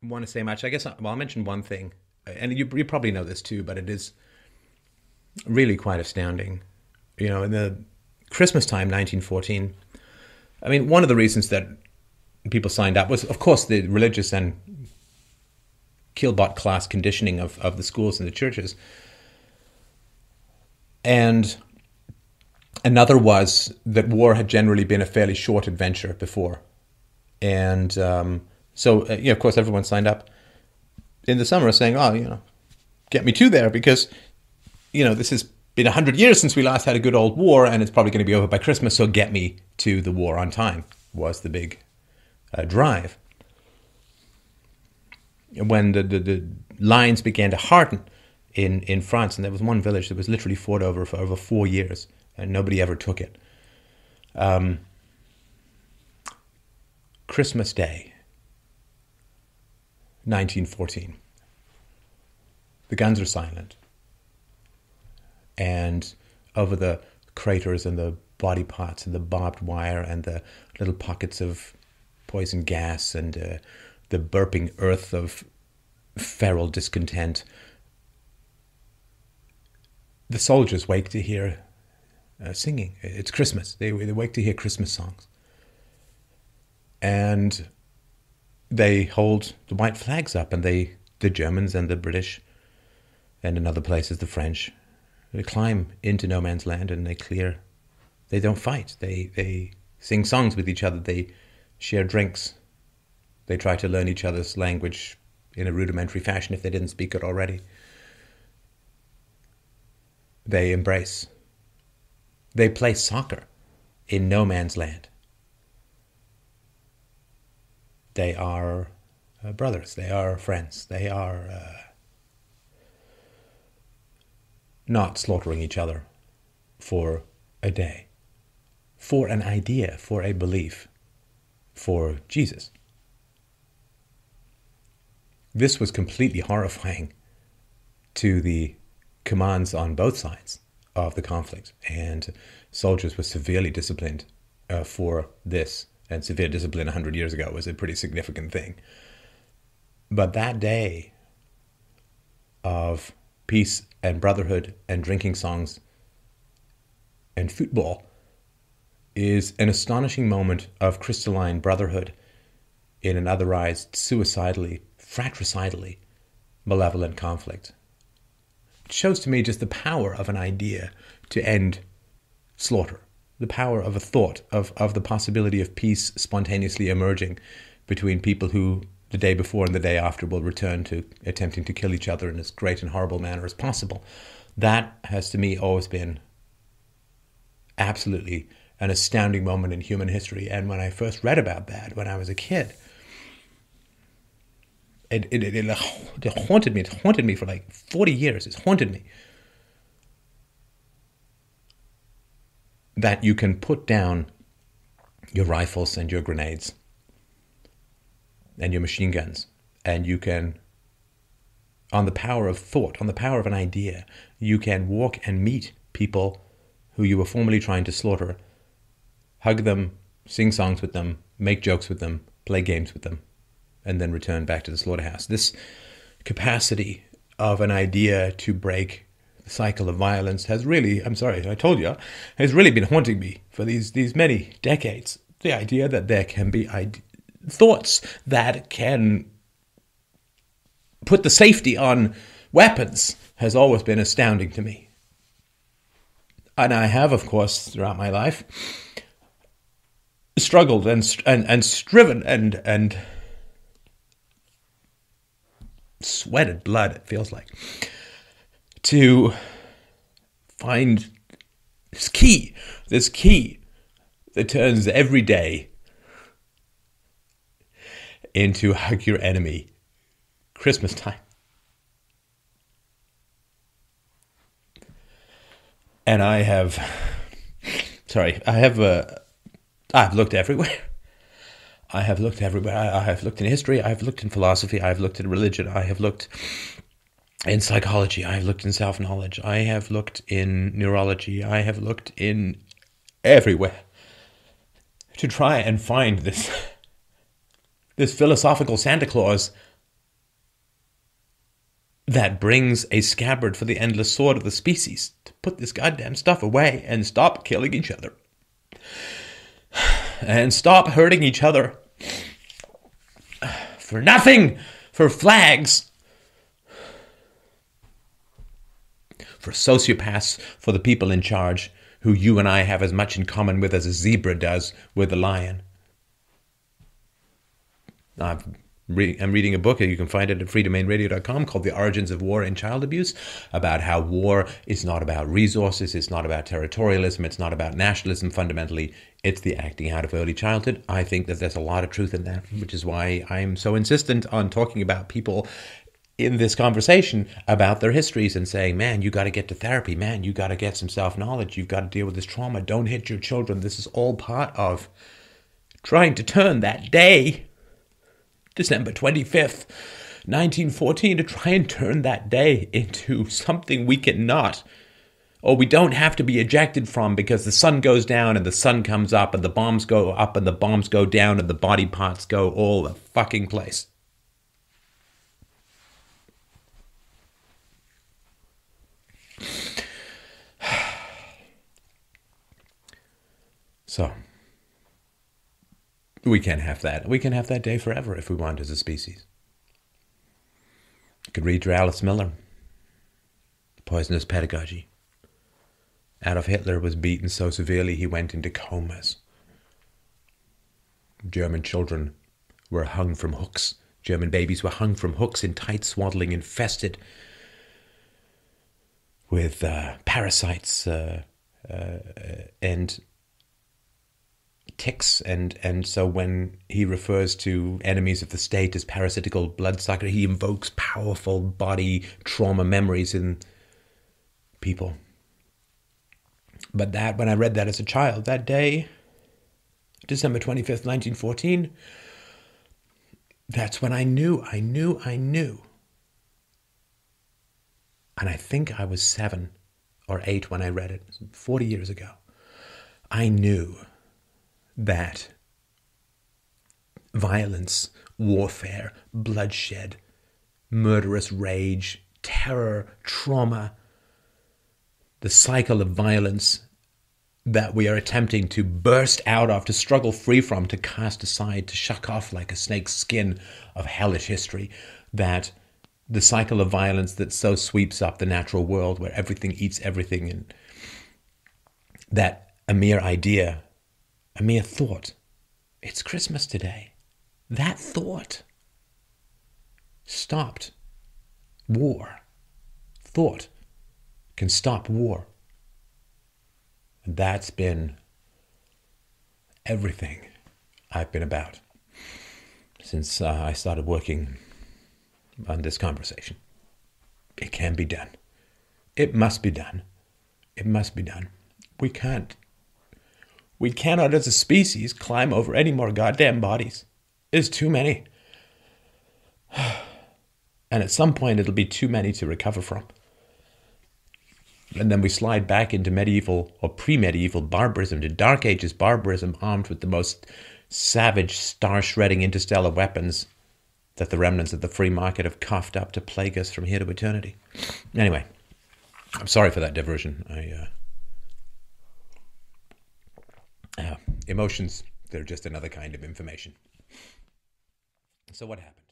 want to say much. I guess, well, I'll mention one thing, and you probably know this too, but it is really quite astounding. In the Christmas time, 1914, I mean, one of the reasons that people signed up was, of course, the religious and killbot class conditioning of the schools and the churches. And another was that war had generally been a fairly short adventure before. And of course, everyone signed up in the summer saying, oh, get me to there because, this has been 100 years since we last had a good old war and it's probably going to be over by Christmas, so get me to the war on time was the big drive. When the lines began to harden in France, and there was one village that was literally fought over for over 4 years, and nobody ever took it. Christmas Day, 1914. The guns are silent. And over the craters and the body parts and the barbed wire and the little pockets of poison gas and the burping earth of feral discontent, the soldiers wake to hear singing. It's Christmas. They wake to hear Christmas songs. And they hold the white flags up, and the Germans and the British, and in other places the French, they climb into no man's land and they don't fight. They sing songs with each other. They share drinks. They try to learn each other's language in a rudimentary fashion if they didn't speak it already. They embrace. They play soccer in no man's land. They are brothers. They are friends. They are not slaughtering each other for a day, for an idea, for a belief, for Jesus. This was completely horrifying to the commands on both sides of the conflict, and soldiers were severely disciplined for this, and severe discipline 100 years ago was a pretty significant thing. But that day of peace and brotherhood and drinking songs and football is an astonishing moment of crystalline brotherhood in an otherwise suicidally, fratricidally malevolent conflict. It shows to me just the power of an idea to end slaughter, the power of a thought, of the possibility of peace spontaneously emerging between people who the day before and the day after will return to attempting to kill each other in as great and horrible manner as possible. That has to me always been absolutely an astounding moment in human history. And when I first read about that when I was a kid, it haunted me. It haunted me for like 40 years. It's haunted me. That you can put down your rifles and your grenades and your machine guns, and you can, on the power of thought, on the power of an idea, you can walk and meet people who you were formerly trying to slaughter, hug them, sing songs with them, make jokes with them, play games with them, and then return back to the slaughterhouse. This capacity of an idea to break the cycle of violence has really, I'm sorry, I told you, has really been haunting me for these many decades. The idea that there can be thoughts that can put the safety on weapons has always been astounding to me. And I have, of course, throughout my life, struggled and striven and sweated blood, it feels like, to find this key that turns every day into hug your enemy Christmas time. And I've looked everywhere. I have looked everywhere. I have looked in history. I have looked in philosophy. I have looked in religion. I have looked in psychology. I have looked in self-knowledge. I have looked in neurology. I have looked in everywhere to try and find this philosophical Santa Claus that brings a scabbard for the endless sword of the species to put this goddamn stuff away and stop killing each other. And stop hurting each other. For nothing. For flags. For sociopaths. For the people in charge, who you and I have as much in common with as a zebra does with a lion. I'm reading a book, you can find it at freedomainradio.com, called The Origins of War and Child Abuse, about how war is not about resources, it's not about territorialism, it's not about nationalism. Fundamentally, it's the acting out of early childhood. I think that there's a lot of truth in that, which is why I'm so insistent on talking about people in this conversation about their histories and saying, man, you got to get to therapy, man, you got to get some self-knowledge, you've got to deal with this trauma, don't hit your children. This is all part of trying to turn that day, December 25th, 1914, to try and turn that day into something we cannot, or we don't have to be ejected from, because the sun goes down and the sun comes up and the bombs go up and the bombs go down and the body parts go all the fucking place. So, we can have that. We can have that day forever if we want as a species. You could read through Alice Miller, Poisonous Pedagogy. Adolf Hitler was beaten so severely he went into comas. German children were hung from hooks. German babies were hung from hooks in tight swaddling, infested with parasites and ticks, and so when he refers to enemies of the state as parasitical bloodsucker, he invokes powerful body trauma memories in people. But that, when I read that as a child, that day, December 25th, 1914, that's when I knew. And I think I was 7 or 8 when I read it, 40 years ago. I knew that violence, warfare, bloodshed, murderous rage, terror, trauma, the cycle of violence that we are attempting to burst out of, to struggle free from, to cast aside, to shuck off like a snake's skin of hellish history, that the cycle of violence that so sweeps up the natural world where everything eats everything, and that a mere idea, a mere thought, it's Christmas today, that thought stopped war. Thought can stop war. And that's been everything I've been about since I started working on this conversation. It can be done. It must be done. It must be done. We cannot as a species climb over any more goddamn bodies. There's too many. And at some point it'll be too many to recover from. And then we slide back into medieval or pre-medieval barbarism, to Dark Ages barbarism, armed with the most savage, star-shredding interstellar weapons that the remnants of the free market have coughed up to plague us from here to eternity. Anyway, I'm sorry for that diversion. Emotions, they're just another kind of information. So what happened?